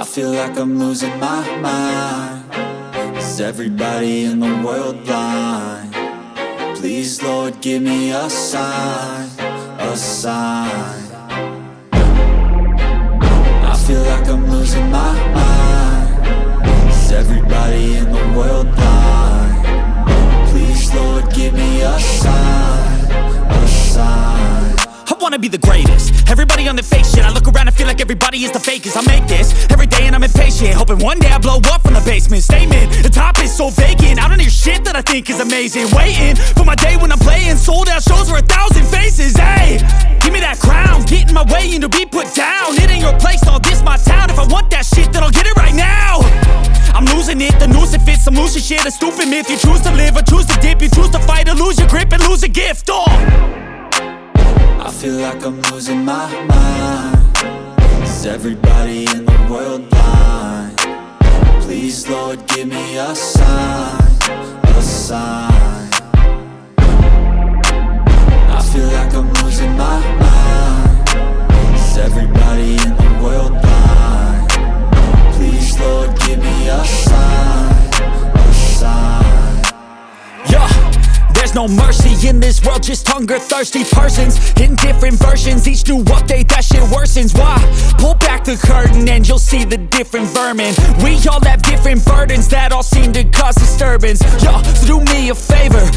I feel like I'm losing my mind. Is everybody in the world blind? Please, Lord, give me a sign, a sign. I feel like I'm losing my mind. Is everybody in the world blind? Please, Lord, give me a sign, a sign. I wanna be the greatest. Everybody on the fake shit. I look around and feel like everybody is the fakest. I make this every day and I'm impatient, hoping one day I blow up from the basement. Statement, the top is so vacant. I don't hear shit that I think is amazing. Waiting for my day when I'm playing sold out shows for 1,000 faces. Hey, give me that crown, get in my way and to be put down. It ain't your place, all this my town. If I want that shit, then I'll get it right now. I'm losing it, the noose it fits. I'm losing shit, a stupid myth. You choose to live or choose to dip. You choose to fight or lose your grip and lose a gift. I feel like I'm losing my mind. Is everybody in the world blind? Please, Lord, give me a sign, a sign. I feel like I'm losing my mind. Is everybody in the world blind? Please, Lord, give me a sign, a sign. Yeah. There's no mercy in this world, just hunger-thirsty persons in different versions. Each new update, that shit worsens. Why? Pull back the curtain and you'll see the different vermin. We all have different burdens that all seem to cause disturbance. Yo, so do me a favor,